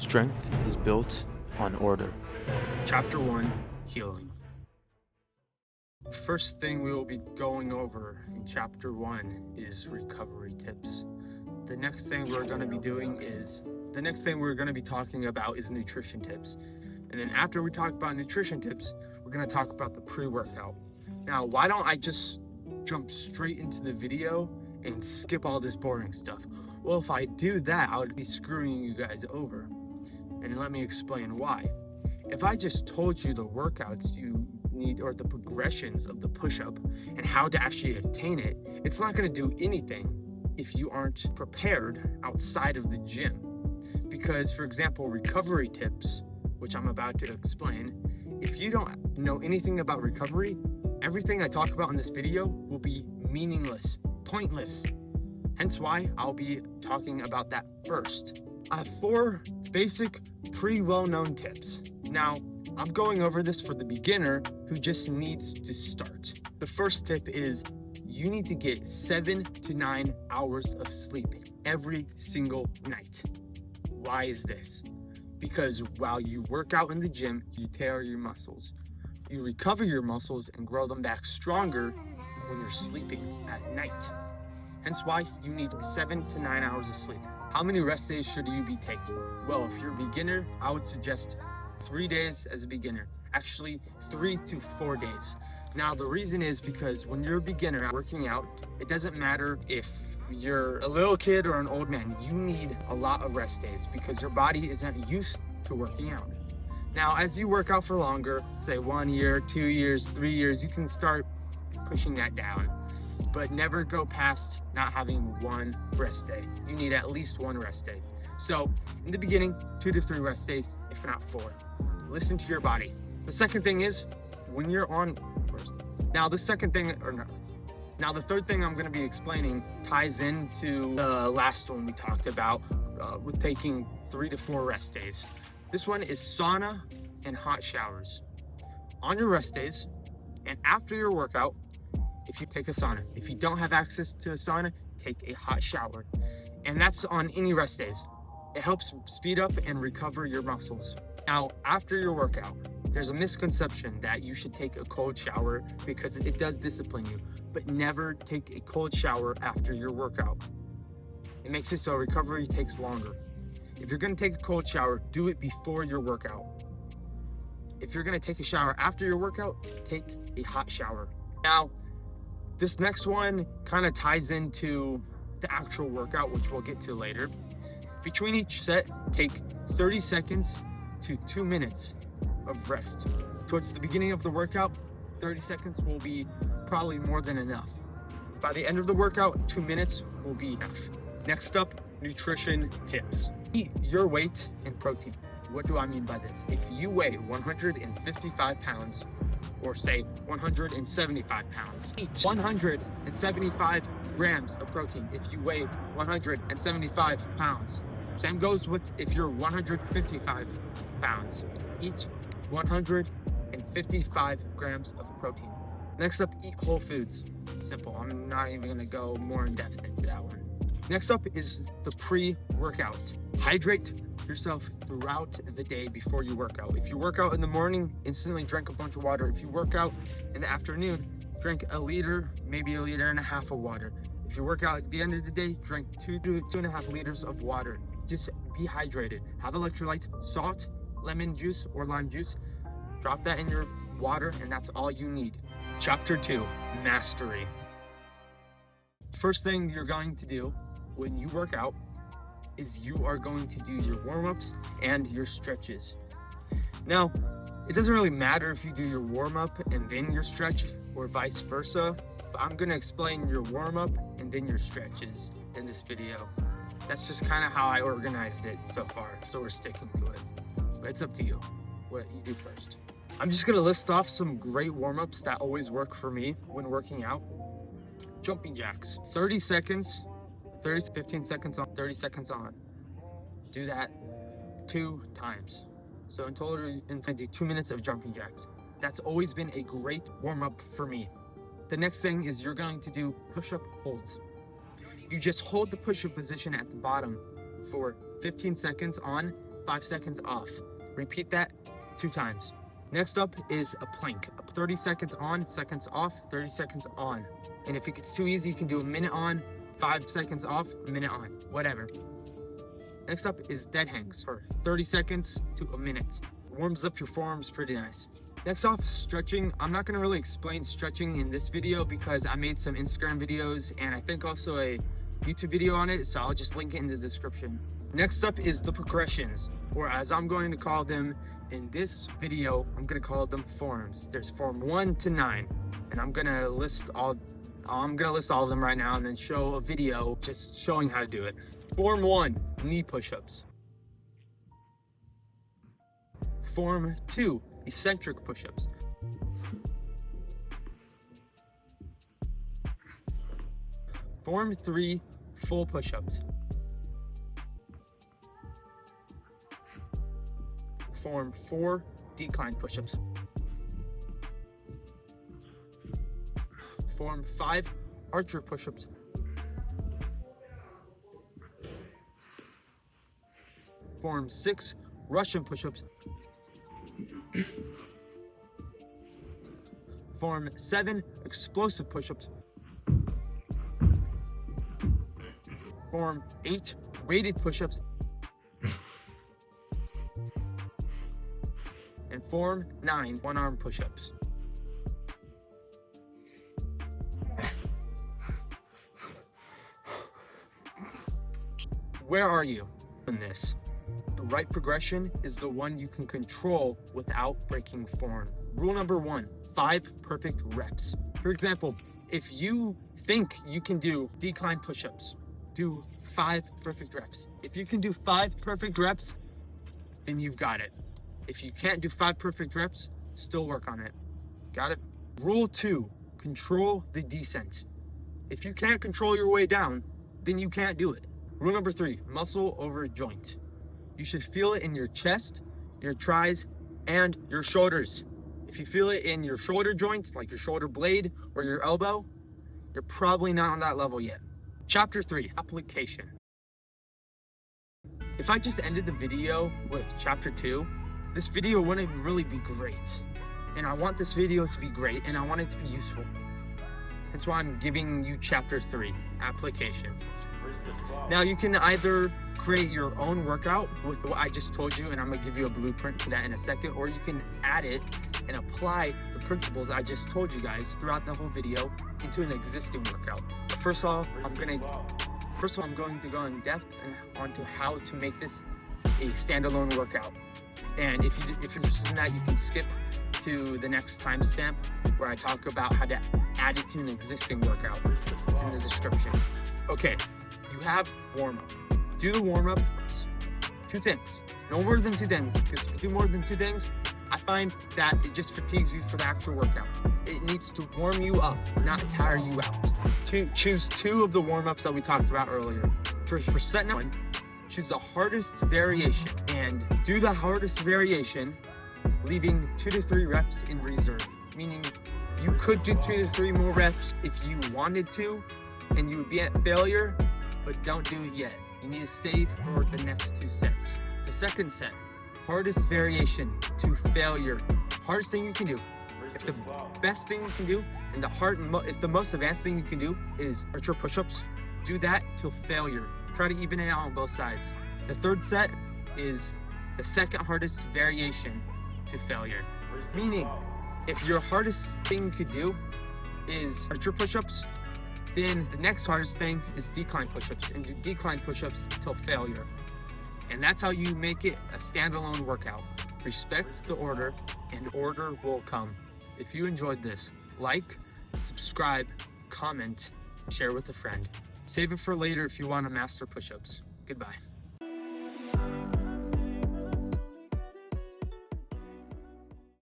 Strength is built on order. Chapter 1, Healing. First thing we will be going over in Chapter 1 is recovery tips. The next thing we're going to be talking about is nutrition tips. And then after we talk about nutrition tips, we're going to talk about the pre-workout. Now, why don't I just jump straight into the video and skip all this boring stuff? Well, if I do that, I would be screwing you guys over. And let me explain why. If I just told you the workouts you need or the progressions of the push-up and how to actually attain it, it's not going to do anything if you aren't prepared outside of the gym. Because, for example, recovery tips, which I'm about to explain, if you don't know anything about recovery, everything I talk about in this video will be meaningless, pointless. Hence why I'll be talking about that first. I have 4 basic, pretty well-known tips. Now, I'm going over this for the beginner who just needs to start. The first tip is you need to get 7 to 9 hours of sleep every single night. Why is this? Because while you work out in the gym, you tear your muscles. You recover your muscles and grow them back stronger when you're sleeping at night. Hence why you need 7 to 9 hours of sleep. How many rest days should you be taking? Well, if you're a beginner, I would suggest 3 days as a beginner. Actually, 3 to 4 days. Now, the reason is because when you're a beginner working out, it doesn't matter if you're a little kid or an old man, you need a lot of rest days because your body isn't used to working out. Now, as you work out for longer, say 1 year, 2 years, 3 years, you can start pushing that down, but never go past not having 1 rest day. You need at least 1 rest day. So in the beginning, 2 to 3 rest days, if not 4. Listen to your body. The second thing is when you're on first. Now the third thing I'm going to be explaining ties into the last one we talked about with taking 3 to 4 rest days. This one is sauna and hot showers. On your rest days and after your workout, if you take a sauna. If you don't have access to a sauna, take a hot shower. And that's on any rest days. It helps speed up and recover your muscles. Now, after your workout, there's a misconception that you should take a cold shower because it does discipline you, but never take a cold shower after your workout. It makes it so recovery takes longer. If you're going to take a cold shower, do it before your workout. If you're going to take a shower after your workout, take a hot shower. Now, this next one kind of ties into the actual workout, which we'll get to later. Between each set, take 30 seconds to 2 minutes of rest. Towards the beginning of the workout, 30 seconds will be probably more than enough. By the end of the workout, 2 minutes will be enough. Next up, nutrition tips. Eat your weight in protein. What do I mean by this? If you weigh 155 pounds, or say 175 pounds, eat 175 grams of protein if you weigh 175 pounds. Same goes with if you're 155 pounds. Eat 155 grams of protein. Next up, eat whole foods. Simple. I'm not even going to go more in depth into that one. Next up is the pre-workout. Hydrate yourself throughout the day before you work out. If you work out in the morning, instantly drink a bunch of water. If you work out in the afternoon, drink a liter, maybe 1.5 liters of water. If you work out at the end of the day, drink 2 to 2.5 liters of water. Just be hydrated. Have electrolytes, salt, lemon juice or lime juice. Drop that in your water and that's all you need. Chapter 2, Mastery. First thing you're going to do when you work out is you are going to do your warm-ups and your stretches. Now, it doesn't really matter if you do your warm-up and then your stretch or vice versa, but I'm going to explain your warm-up and then your stretches in this video. That's just kind of how I organized it so far, so we're sticking to it. But it's up to you what you do first. I'm just going to list off some great warm-ups that always work for me when working out. Jumping jacks, 30 seconds, 15 seconds on, 30 seconds on. Do that 2 times. So in total, you're going to do 2 minutes of jumping jacks. That's always been a great warm-up for me. The next thing is you're going to do push-up holds. You just hold the push-up position at the bottom for 15 seconds on, 5 seconds off. Repeat that 2 times. Next up is a plank. 30 seconds on, seconds off, 30 seconds on. And if it gets too easy, you can do a minute on, 5 seconds off, a minute on, whatever. Next up is dead hangs for 30 seconds to a minute. Warms up your forearms pretty nice. Next off, stretching. I'm not gonna really explain stretching in this video because I made some Instagram videos and I think also a YouTube video on it, so I'll just link it in the description. Next up is the progressions, or as I'm going to call them in this video, I'm gonna call them forms. There's form 1 to 9, and I'm gonna list all of them right now and then show a video just showing how to do it. Form 1, knee push-ups. Form 2, eccentric push-ups. Form 3, full push-ups. Form 4, decline push-ups. Form 5, archer push-ups. Form 6, Russian push-ups. Form 7, explosive push-ups. Form 8, weighted push-ups. And Form 9, one-arm push-ups. Where are you in this? The right progression is the one you can control without breaking form. Rule number 1, 5 perfect reps. For example, if you think you can do decline push-ups, do 5 perfect reps. If you can do 5 perfect reps, then you've got it. If you can't do 5 perfect reps, still work on it. Got it? Rule 2, control the descent. If you can't control your way down, then you can't do it. Rule number 3, muscle over joint. You should feel it in your chest, your thighs, and your shoulders. If you feel it in your shoulder joints, like your shoulder blade or your elbow, you're probably not on that level yet. Chapter 3, application. If I just ended the video with chapter 2, this video wouldn't really be great. And I want this video to be great and I want it to be useful. That's why I'm giving you chapter 3, application. Now you can either create your own workout with what I just told you, and I'm gonna give you a blueprint to that in a second, or you can add it and apply the principles I just told you guys throughout the whole video into an existing workout. But first of all, I'm going to go in depth and onto how to make this a standalone workout. And if you're interested in that, you can skip to the next timestamp where I talk about how to add it to an existing workout. It's in the description. Okay, you have warm-up. Do the warm-ups, 2 things. No more than 2 things, because if you do more than 2 things, I find that it just fatigues you for the actual workout. It needs to warm you up, not tire you out. Choose 2 of the warm-ups that we talked about earlier. For set 1, choose the hardest variation and do the hardest variation, leaving 2 to 3 reps in reserve. Meaning you could do 2 to 3 more reps if you wanted to, and you would be at failure, but don't do it yet. You need to save for the next 2 sets. The second set, hardest variation to failure. Hardest thing you can do. If the best thing you can do, and if the most advanced thing you can do is archer push-ups, do that till failure. Try to even it out on both sides. The third set is the second hardest variation to failure. Meaning, if your hardest thing you could do is archer push-ups, then the next hardest thing is decline push-ups, and do decline push-ups till failure. And that's how you make it a standalone workout. Respect the order, and order will come. If you enjoyed this, like, subscribe, comment, share with a friend. Save it for later if you want to master push-ups. Goodbye.